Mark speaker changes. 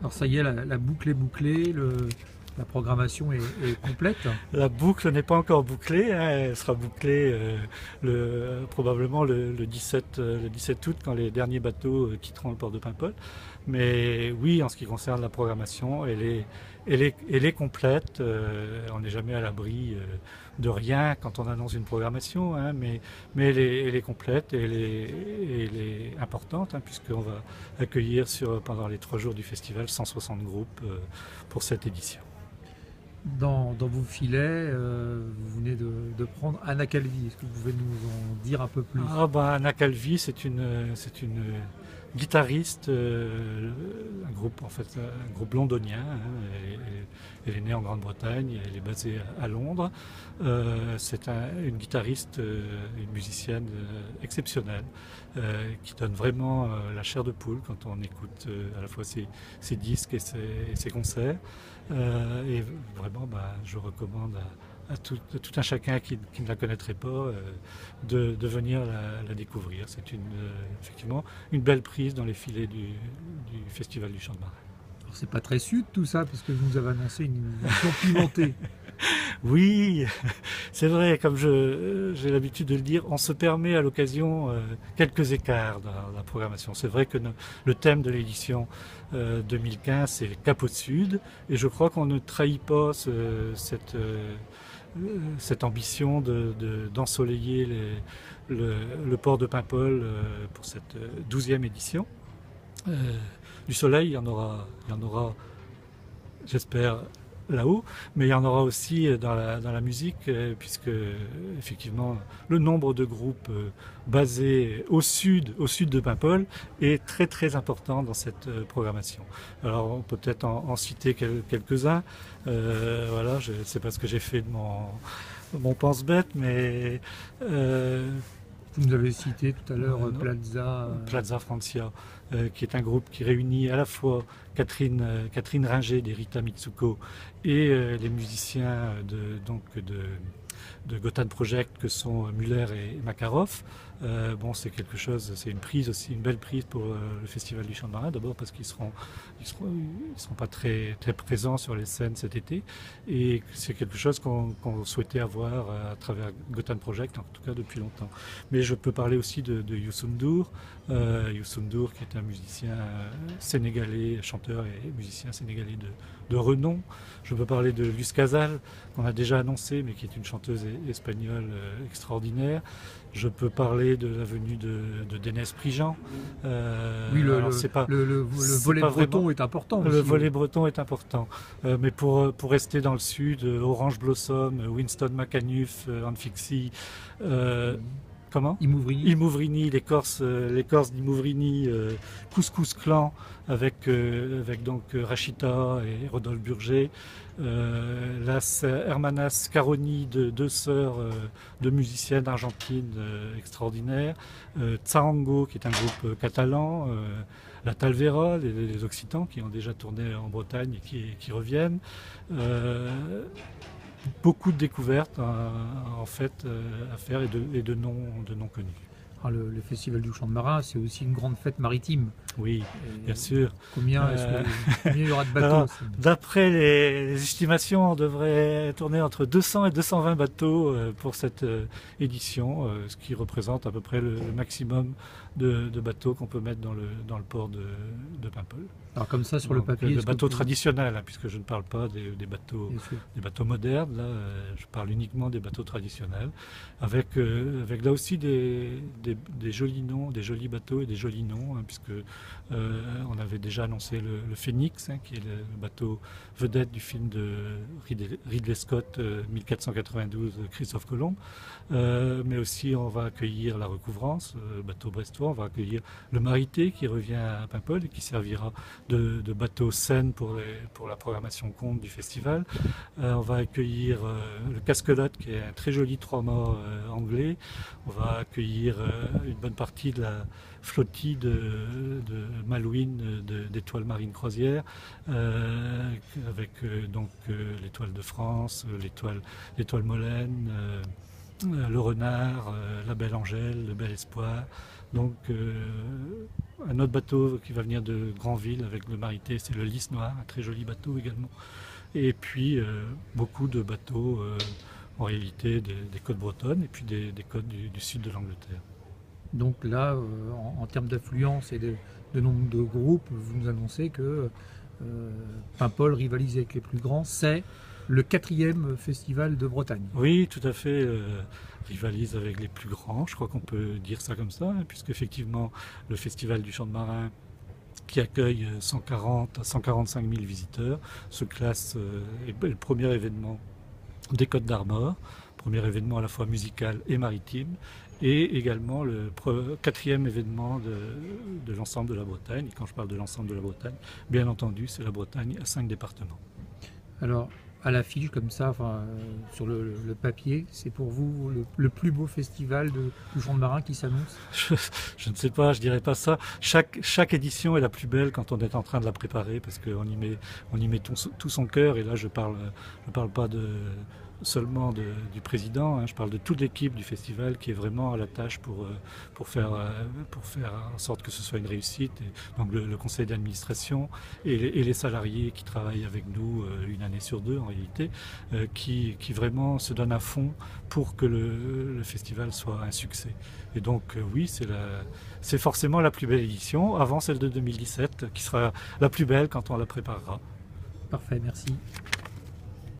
Speaker 1: Alors ça y est, la boucle est bouclée, la programmation est complète.
Speaker 2: La boucle n'est pas encore bouclée, hein, elle sera bouclée probablement le 17 août quand les derniers bateaux quitteront le port de Paimpol. Mais oui, en ce qui concerne la programmation, elle est complète. On n'est jamais à l'abri de rien quand on annonce une programmation, hein, mais elle est complète et elle est importante, hein, puisqu'on va accueillir pendant les 3 jours du festival 160 groupes pour cette édition.
Speaker 1: Dans vos filets, vous venez de prendre Anna Calvi. Est-ce que vous pouvez nous en dire un peu plus?
Speaker 2: Ah bah, Anna Calvi, c'est une guitariste, un groupe en fait, un groupe londonien, hein. Elle est née en Grande-Bretagne, elle est basée à Londres. C'est une guitariste, une musicienne exceptionnelle, qui donne vraiment la chair de poule quand on écoute à la fois ses disques et ses concerts. Et vraiment, bah, je recommande à tout un chacun qui ne la connaîtrait pas de venir la découvrir. C'est effectivement une belle prise dans les filets du Festival du Chant de Marais.
Speaker 1: Alors c'est pas très sud tout ça, parce que vous nous avez annoncé une émission pimentée.
Speaker 2: Oui, c'est vrai, comme j'ai l'habitude de le dire, on se permet à l'occasion quelques écarts dans la programmation. C'est vrai que le thème de l'édition 2015, c'est Cap au Sud, et je crois qu'on ne trahit pas cette ambition d'ensoleiller le port de Paimpol pour cette 12e édition. Du soleil, il y en aura, j'espère, là-haut, mais il y en aura aussi dans la musique, puisque effectivement le nombre de groupes basés au sud de Paimpol est très très important dans cette programmation. Alors on peut peut-être en citer quelques-uns. Voilà, c'est pas ce que j'ai fait de mon pense-bête, mais
Speaker 1: Vous nous avez cité tout à l'heure Plaza.
Speaker 2: Plaza Francia, qui est un groupe qui réunit à la fois Catherine Ringer d'Erita Mitsuko et les musiciens de Gotan Project que sont Muller et Makarov. Bon, c'est quelque chose, c'est une prise aussi, une belle prise pour le Festival du Chant de Marais, d'abord parce qu'ils seront pas très très présents sur les scènes cet été, et c'est quelque chose qu'on souhaitait avoir à travers Project, en tout cas depuis longtemps. Mais je peux parler aussi de Youssou N'Dour, qui est un musicien sénégalais, chanteur et musicien sénégalais de renom. Je peux parler de Luz Casal, qu'on a déjà annoncé, mais qui est une chanteuse espagnole extraordinaire. Je peux parler de la venue de Dénès Prigent.
Speaker 1: Oui, le volet breton est important.
Speaker 2: Le volet breton est important. Mais pour rester dans le sud, Orange Blossom, Winston McAnuff, Anfixie, comment Imouvrini, les Corses d'Imouvrini, Couscous Clan avec donc Rachita et Rodolphe Burger, Las Hermanas Caroni, deux sœurs de musiciennes argentines extraordinaires, Tsarango qui est un groupe catalan, la Talvera, les Occitans qui ont déjà tourné en Bretagne et qui reviennent. Beaucoup de découvertes en fait à faire et de noms connus.
Speaker 1: Alors, le Festival du Chant de Marais, c'est aussi une grande fête maritime.
Speaker 2: Oui, bien sûr.
Speaker 1: Combien il y aura de bateaux?
Speaker 2: D'après les estimations, on devrait tourner entre 200 et 220 bateaux pour cette édition, ce qui représente à peu près le maximum de bateaux qu'on peut mettre dans le port de Paimpol.
Speaker 1: Alors comme ça, sur le papier...
Speaker 2: De bateaux traditionnels, hein, puisque je ne parle pas des bateaux modernes, là, je parle uniquement des bateaux traditionnels, avec là aussi des jolis noms, des jolis bateaux et des jolis noms, hein, puisque on avait déjà annoncé le Phoenix, hein, qui est le bateau vedette du film de Ridley Scott 1492 Christophe Colomb, mais aussi on va accueillir la Recouvrance, le bateau brestois, on va accueillir le Marité qui revient à Paimpol et qui servira de bateau scène pour la programmation conte du festival. On va accueillir le Casquelotte qui est un très joli 3-mâts anglais. On va accueillir une bonne partie de la flottille de Malouine d'étoiles marines croisières, avec donc l'étoile de France, l'étoile Molène, le Renard, la Belle Angèle, le Bel Espoir. Donc un autre bateau qui va venir de Granville avec le Marité, c'est le Lys Noir, un très joli bateau également. Et puis beaucoup de bateaux en réalité des côtes bretonnes et puis des côtes du sud de l'Angleterre.
Speaker 1: Donc là, en termes d'affluence et de nombre de groupes, vous nous annoncez que Paimpol rivalise avec les plus grands. C'est le 4e festival de Bretagne.
Speaker 2: Oui, tout à fait. Rivalise avec les plus grands, je crois qu'on peut dire ça comme ça, hein, puisque effectivement le festival du Champ de Marin, qui accueille 140 à 145 000 visiteurs, se classe, est le premier événement des Côtes d'Armor, premier événement à la fois musical et maritime, et également le 4e événement de l'ensemble de la Bretagne. Et quand je parle de l'ensemble de la Bretagne, bien entendu, c'est la Bretagne à 5 départements.
Speaker 1: Alors, à l'affiche, comme ça, enfin, sur le papier, c'est pour vous le plus beau festival du Champ de Marin qui s'annonce?
Speaker 2: Je ne sais pas, je dirais pas ça. Chaque édition est la plus belle quand on est en train de la préparer, parce qu'on y met tout son cœur. Et là, je parle pas seulement du président, hein, je parle de toute l'équipe du festival qui est vraiment à la tâche pour faire en sorte que ce soit une réussite. Et donc le conseil d'administration et les salariés qui travaillent avec nous une année sur deux en réalité, qui vraiment se donnent à fond pour que le festival soit un succès. Et donc oui, c'est forcément la plus belle édition, avant celle de 2017, qui sera la plus belle quand on la préparera.
Speaker 1: Parfait, merci.